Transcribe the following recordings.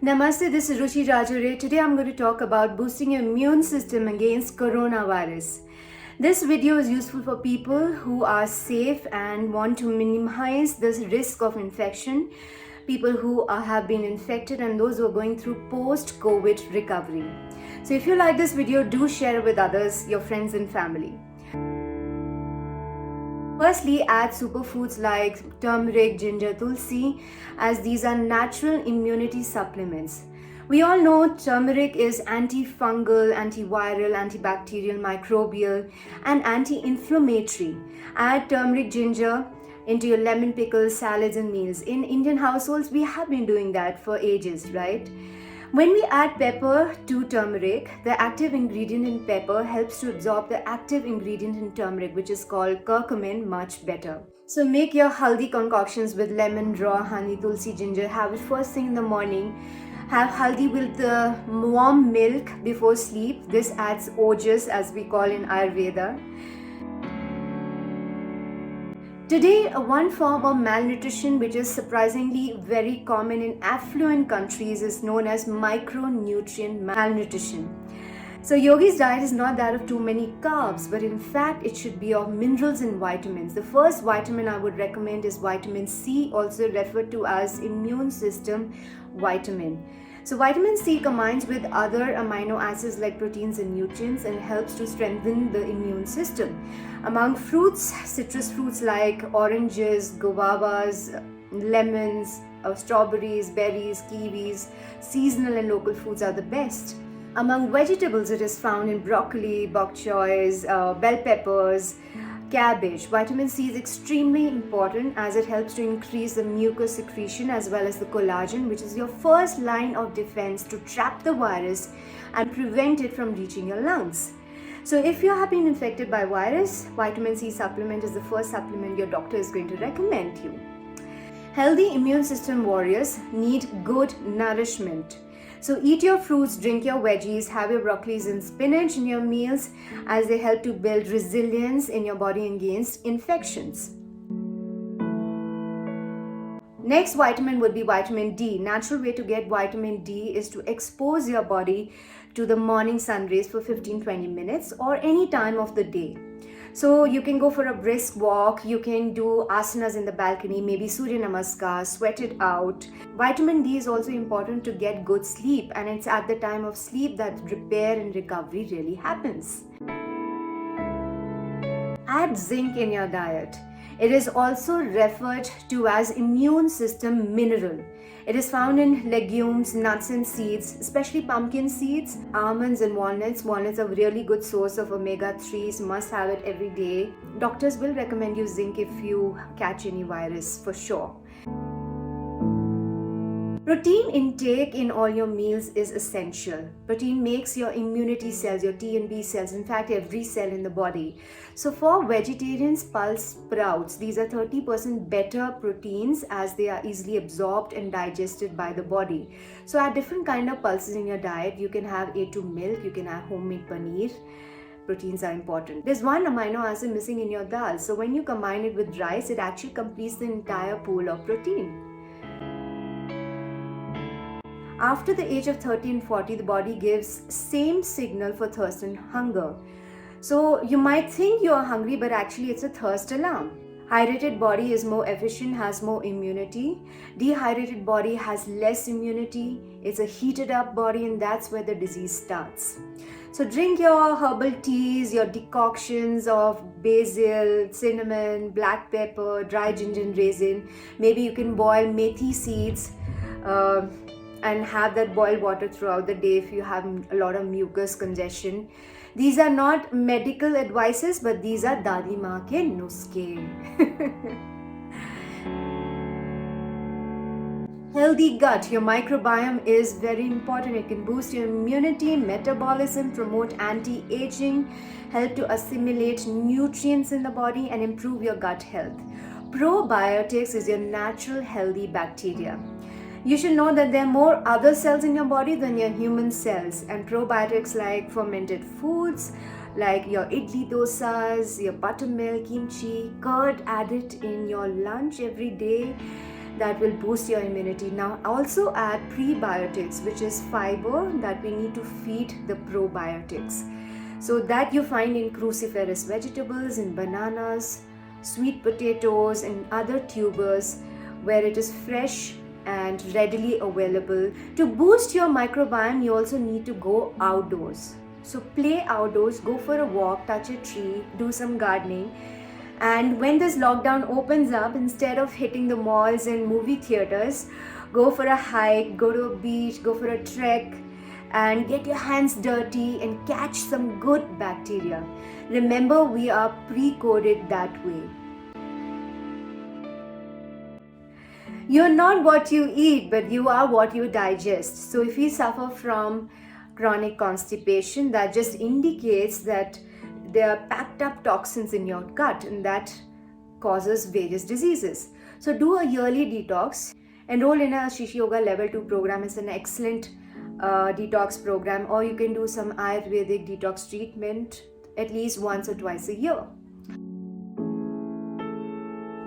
Namaste, this is Ruchi Rajure. Today I'm going to talk about boosting your immune system against coronavirus. This video is useful for people who are safe and want to minimize the risk of infection, people who have been infected and those who are going through post-COVID recovery. So if you like this video, do share it with others, your friends and family. Firstly, add superfoods like turmeric, ginger, tulsi, as these are natural immunity supplements. We all know turmeric is antifungal, antiviral, antibacterial, microbial, and anti-inflammatory. Add turmeric, ginger into your lemon pickles, salads, and meals. In Indian households, we have been doing that for ages, right? When we add pepper to turmeric, the active ingredient in pepper helps to absorb the active ingredient in turmeric, which is called curcumin, much better. So make your haldi concoctions with lemon, raw honey, tulsi, ginger. Have it first thing in the morning. Have haldi with the warm milk before sleep. This adds ojas, as we call in Ayurveda. Today, one form of malnutrition which is surprisingly very common in affluent countries is known as micronutrient malnutrition. So yogi's diet is not that of too many carbs, but in fact it should be of minerals and vitamins. The first vitamin I would recommend is vitamin C, also referred to as immune system vitamin. So vitamin C combines with other amino acids like proteins and nutrients and helps to strengthen the immune system. Among fruits, citrus fruits like oranges, guavas, lemons, strawberries, berries, kiwis, seasonal and local foods are the best. Among vegetables, it is found in broccoli, bok choys, bell peppers, cabbage. Vitamin C is extremely important as it helps to increase the mucus secretion as well as the collagen, which is your first line of defense to trap the virus and prevent it from reaching your lungs. So if you have been infected by virus, vitamin C supplement is the first supplement your doctor is going to recommend you. Healthy immune system warriors need good nourishment. So eat your fruits, drink your veggies, have your broccolis and spinach in your meals as they help to build resilience in your body against infections. Next vitamin would be vitamin D. Natural way to get vitamin D is to expose your body to the morning sun rays for 15-20 minutes or any time of the day. So you can go for a brisk walk, you can do asanas in the balcony, maybe Surya Namaskar, sweat it out. Vitamin D is also important to get good sleep, and it's at the time of sleep that repair and recovery really happens. Add zinc in your diet. It is also referred to as immune system mineral. It is found in legumes, nuts and seeds, especially pumpkin seeds, almonds and walnuts. Walnuts are a really good source of omega-3s, must have it every day. Doctors will recommend you zinc if you catch any virus for sure. Protein intake in all your meals is essential. Protein makes your immunity cells, your T and B cells, in fact every cell in the body. So for vegetarians, pulse sprouts, these are 30% better proteins as they are easily absorbed and digested by the body. So add different kind of pulses in your diet. You can have A2 milk, you can have homemade paneer. Proteins are important. There's one amino acid missing in your dal. So when you combine it with rice, it actually completes the entire pool of protein. After the age of 30 and 40, the body gives same signal for thirst and hunger. So you might think you are hungry, but actually it's a thirst alarm. Hydrated body is more efficient, has more immunity. Dehydrated body has less immunity. It's a heated up body, and that's where the disease starts. So drink your herbal teas, your decoctions of basil, cinnamon, black pepper, dry ginger and raisin. Maybe you can boil methi seeds and have that boiled water throughout the day if you have a lot of mucus congestion. These are not medical advices, but these are Dadi Ma ke nuske. Healthy gut. Your microbiome is very important. It can boost your immunity, metabolism, promote anti-aging, help to assimilate nutrients in the body and improve your gut health. Probiotics is your natural healthy bacteria. You should know that there are more other cells in your body than your human cells, and probiotics like fermented foods, like your idli dosas, your buttermilk, kimchi, curd, add it in your lunch every day. that will boost your immunity. Now also add prebiotics, which is fiber that we need to feed the probiotics. So that you find in cruciferous vegetables, in bananas, sweet potatoes, and other tubers where it is fresh and readily available. To boost your microbiome, you also need to go outdoors. So play outdoors, go for a walk, touch a tree, do some gardening. And when this lockdown opens up, instead of hitting the malls and movie theaters, go for a hike, go to a beach, go for a trek, and get your hands dirty and catch some good bacteria. Remember, we are pre-coded that way. You're not what you eat, but you are what you digest. So if you suffer from chronic constipation, that just indicates that there are packed up toxins in your gut, and that causes various diseases. So do a yearly detox. Enroll in a Shishi Yoga Level 2 program. It's an excellent detox program, or you can do some Ayurvedic detox treatment at least once or twice a year.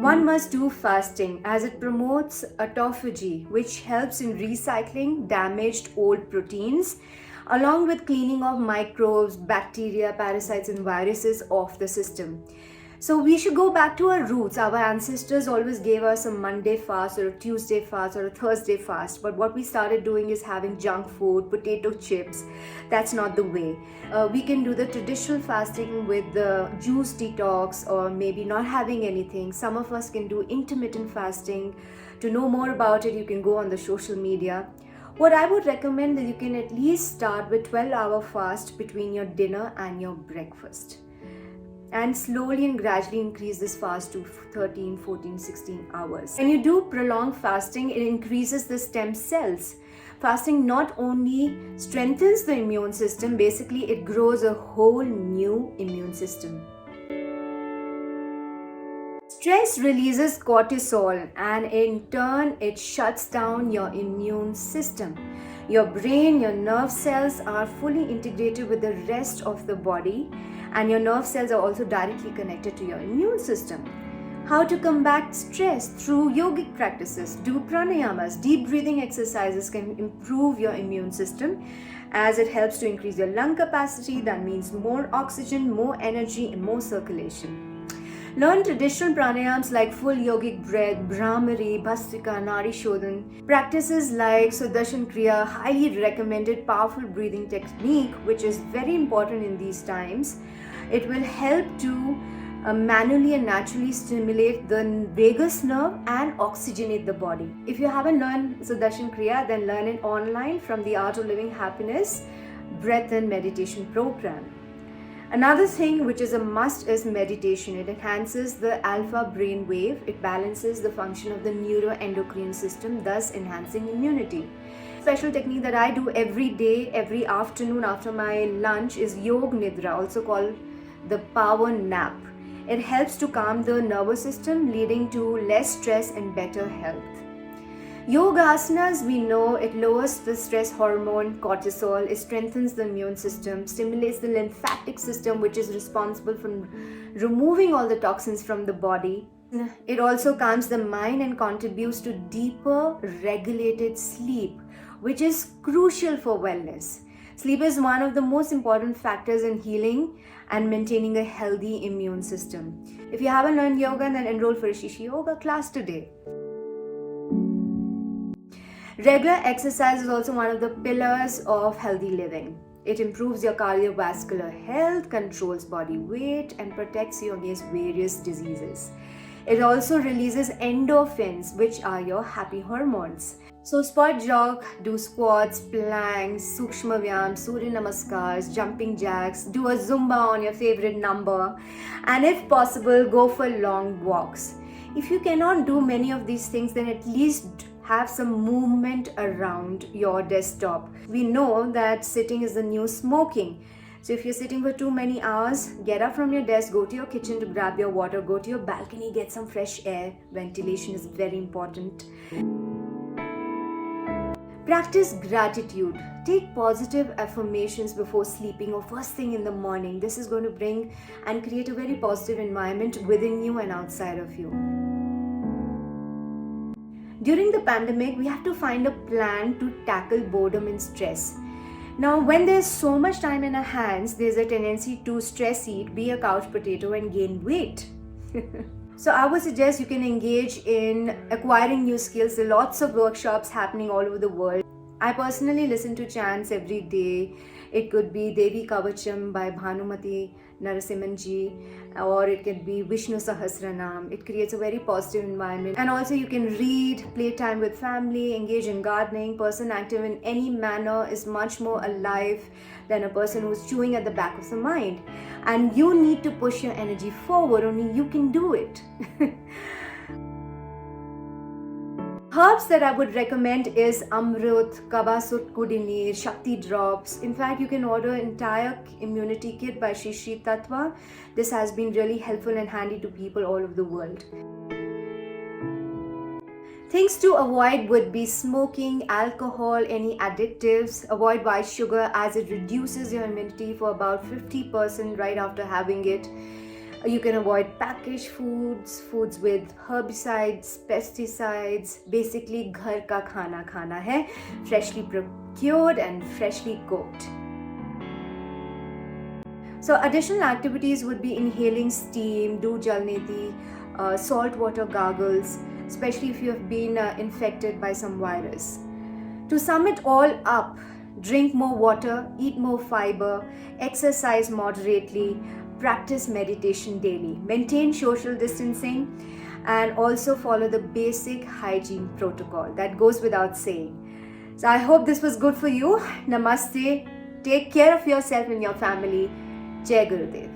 One must do fasting as it promotes autophagy, which helps in recycling damaged old proteins along with cleaning of microbes, bacteria, parasites and viruses off the system. So we should go back to our roots. Our ancestors always gave us a Monday fast or a Tuesday fast or a Thursday fast. But what we started doing is having junk food, potato chips. That's not the way. We can do the traditional fasting with the juice detox or maybe not having anything. Some of us can do intermittent fasting. To know more about it, you can go on the social media. What I would recommend is you can at least start with 12-hour fast between your dinner and your breakfast. And slowly and gradually increase this fast to 13, 14, 16 hours. When you do prolonged fasting, it increases the stem cells. Fasting not only strengthens the immune system, basically it grows a whole new immune system. Stress releases cortisol, and in turn it shuts down your immune system. Your brain, your nerve cells are fully integrated with the rest of the body, and your nerve cells are also directly connected to your immune system. How to combat stress? Through yogic practices. Do pranayamas. Deep breathing exercises can improve your immune system as it helps to increase your lung capacity. That means more oxygen, more energy and more circulation. Learn traditional pranayams like full yogic breath, Brahmari, Bhastrika, Nadi Shodhan. Practices like Sudarshan Kriya, highly recommended powerful breathing technique, which is very important in these times. It will help to manually and naturally stimulate the vagus nerve and oxygenate the body. If you haven't learned Sudarshan Kriya, then learn it online from the Art of Living Happiness Breath and Meditation program. Another thing which is a must is meditation. It enhances the alpha brain wave. It balances the function of the neuroendocrine system, thus enhancing immunity. Special technique that I do every day, every afternoon after my lunch is Yog Nidra, also called the power nap. It helps to calm the nervous system, leading to less stress and better health. Yoga asanas, we know it lowers the stress hormone cortisol, it strengthens the immune system, stimulates the lymphatic system, which is responsible for removing all the toxins from the body. It also calms the mind and contributes to deeper regulated sleep, which is crucial for wellness. Sleep is one of the most important factors in healing and maintaining a healthy immune system. If you haven't learned yoga, then enroll for a Shishi Yoga class today. Regular exercise is also one of the pillars of healthy living. It improves your cardiovascular health, controls body weight, and protects you against various diseases. It also releases endorphins, which are your happy hormones. So spot jog, do squats, planks, Sukshma Vyam, Surya Namaskars, jumping jacks, do a Zumba on your favorite number, and if possible, go for long walks. If you cannot do many of these things, then at least have some movement around your desktop. We know that sitting is the new smoking. So if you're sitting for too many hours, get up from your desk, go to your kitchen to grab your water, go to your balcony, get some fresh air. Ventilation is very important. Practice gratitude. Take positive affirmations before sleeping or first thing in the morning. This is going to bring and create a very positive environment within you and outside of you. During the pandemic, we have to find a plan to tackle boredom and stress. Now, when there's so much time in our hands, there's a tendency to stress eat, be a couch potato, and gain weight. So I would suggest you can engage in acquiring new skills. There are lots of workshops happening all over the world. I personally listen to chants every day. It could be Devi Kavacham by Bhanumati Narasimhanji, or it could be Vishnu Sahasranam. It creates a very positive environment. And also you can read, play time with family, engage in gardening. Person active in any manner is much more alive than a person who's chewing at the back of the mind. And you need to push your energy forward, only you can do it. Herbs that I would recommend is Amrut, Kavasut Kudinir, Shakti drops. In fact, you can order an entire immunity kit by Shri Shri Tattva. This has been really helpful and handy to people all over the world. Things to avoid would be smoking, alcohol, any additives. Avoid white sugar as it reduces your immunity for about 50% right after having it. You can avoid packaged foods, foods with herbicides, pesticides. Basically, ghar ka khana khana hai, freshly procured and freshly cooked. So additional activities would be inhaling steam, do jalneti, salt water gargles, especially if you have been infected by some virus. To sum it all up, drink more water, eat more fiber, exercise moderately, practice meditation daily, maintain social distancing, and also follow the basic hygiene protocol. That goes without saying. So I hope this was good for you. Namaste. Take care of yourself and your family. Jai Gurudev.